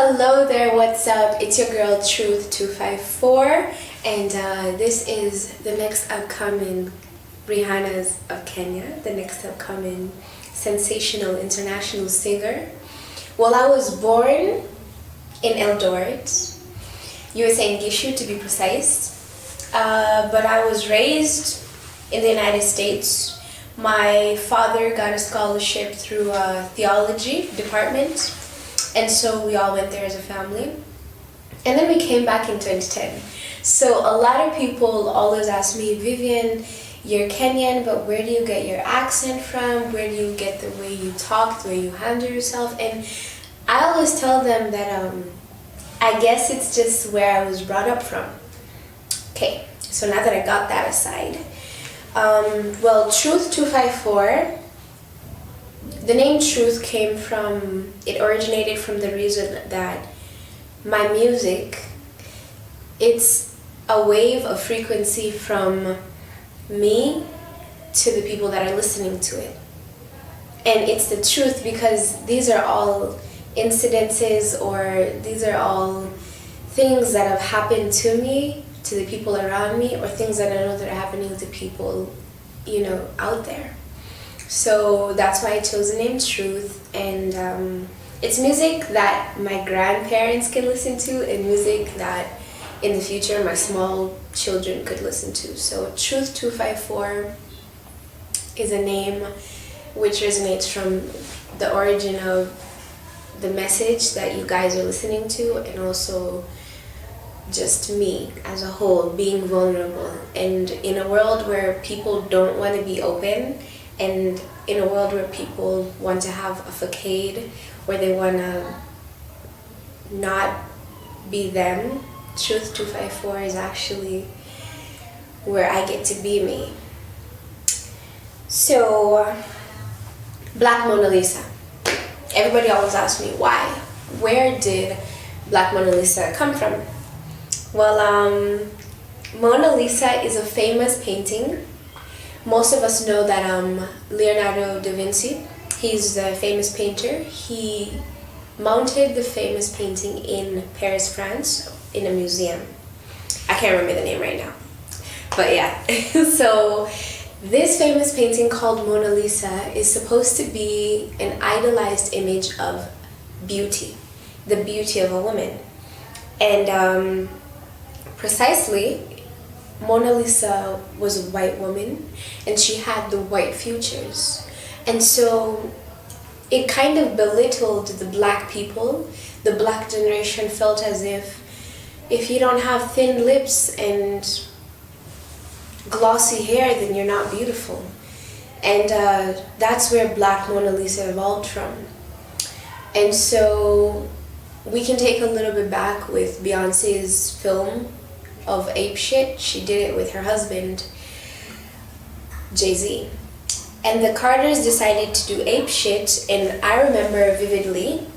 Hello there, what's up? It's your girl Truth 254, and this is the next upcoming Rihanna's of Kenya, the next upcoming sensational international singer. Well, I was born in Eldoret, USA in Gishu to be precise, but I was raised in the United States. My father got a scholarship through a theology department, and so we all went there as a family. And then we came back in 2010. So a lot of people always ask me, Vivian, you're Kenyan, but where do you get your accent from? Where do you get the way you talk, the way you handle yourself? And I always tell them that I guess it's just where I was brought up from. Okay, so now that I got that aside, well, Truth 254, the name Truth it originated from the reason that my music, it's a wave of frequency from me to the people that are listening to it. And it's the truth because these are all incidences, or these are all things that have happened to me, to the people around me, or things that I know that are happening to people, out there. So that's why I chose the name Truth, and it's music that my grandparents can listen to, and music that in the future my small children could listen to. So Truth 254 is a name which resonates from the origin of the message that you guys are listening to, and also just me as a whole being vulnerable. And in a world where people don't want to be open, and in a world where people want to have a facade, where they want to not be them, Truth 254 is actually where I get to be me. So, Black Mona Lisa. Everybody always asks me why. Where did Black Mona Lisa come from? Well, Mona Lisa is a famous painting. Most of us know that Leonardo da Vinci, he's the famous painter. He mounted the famous painting in Paris, France, in a museum. I can't remember the name right now. But yeah, so this famous painting called Mona Lisa is supposed to be an idolized image of beauty, the beauty of a woman. And precisely, Mona Lisa was a white woman, and she had the white features. And so it kind of belittled the black people. The black generation felt as if you don't have thin lips and glossy hair, then you're not beautiful. And that's where Black Mona Lisa evolved from. And so we can take a little bit back with Beyonce's film of Ape Shit. She did it with her husband, Jay-Z. And the Carters decided to do Ape Shit, and I remember vividly,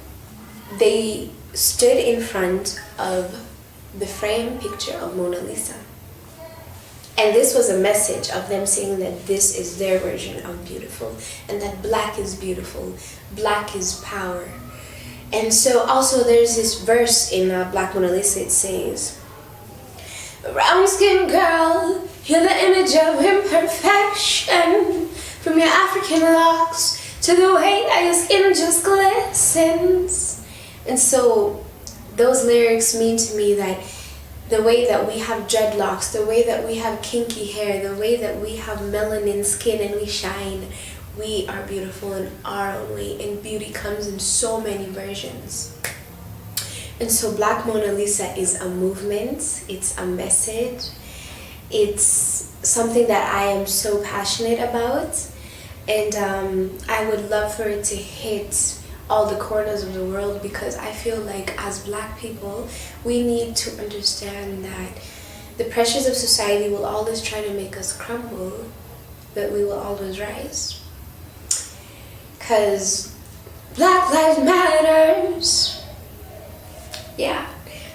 they stood in front of the framed picture of Mona Lisa. And this was a message of them saying that this is their version of beautiful, and that black is beautiful, black is power. And so also there's this verse in Black Mona Lisa, it says, "Brown skin girl, you're the image of imperfection. From your African locks to the way that your skin just glistens." And so those lyrics mean to me that the way that we have dreadlocks, the way that we have kinky hair, the way that we have melanin skin and we shine, we are beautiful in our own way, and beauty comes in so many versions. And so Black Mona Lisa is a movement, it's a message, it's something that I am so passionate about, and I would love for it to hit all the corners of the world, because I feel like as black people, we need to understand that the pressures of society will always try to make us crumble, but we will always rise. Because Black Lives Matters. Yeah,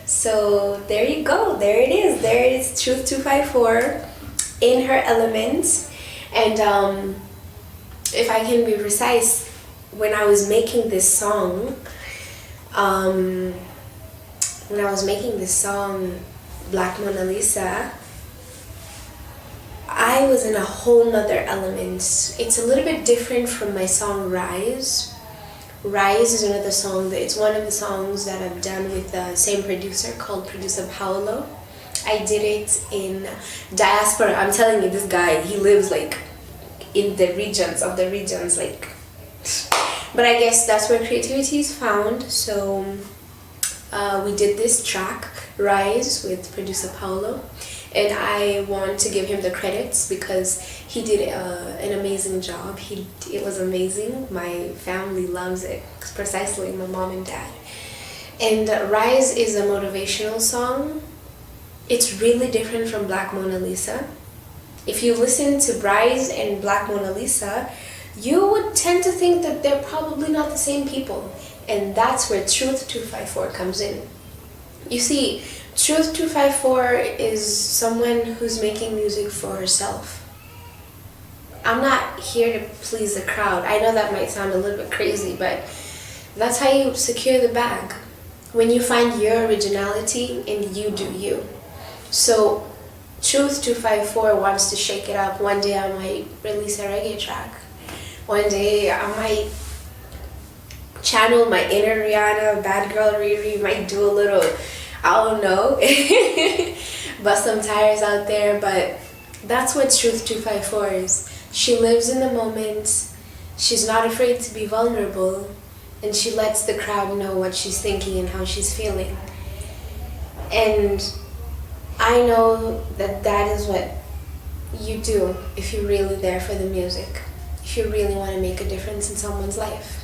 so there you go, there it is. There is Truth 254 in her elements. And if I can be precise, when I was making this song, when I was making this song, Black Mona Lisa, I was in a whole nother element. It's a little bit different from my song Rise. Rise is another song that it's one of the songs that I've done with the same producer called producer Paolo. I did it in diaspora. I'm telling you, this guy, he lives like in the regions of the regions, like. But I guess that's where creativity is found. So we did this track, Rise, with producer Paolo. And I want to give him the credits because he did an amazing job. It was amazing. My family loves it, precisely my mom and dad. And Rise is a motivational song. It's really different from Black Mona Lisa. If you listen to Rise and Black Mona Lisa, you would tend to think that they're probably not the same people. And that's where Truth 254 comes in. You see, Truth 254 is someone who's making music for herself. I'm not here to please the crowd. I know that might sound a little bit crazy, but that's how you secure the bag. When you find your originality and you do you. So Truth 254 wants to shake it up. One day I might release a reggae track. One day I might channel my inner Rihanna, bad girl Riri, might do a little, I don't know, bust some tires out there, but that's what Truth 254 is. She lives in the moment, she's not afraid to be vulnerable, and she lets the crowd know what she's thinking and how she's feeling. And I know that that is what you do if you're really there for the music, if you really want to make a difference in someone's life.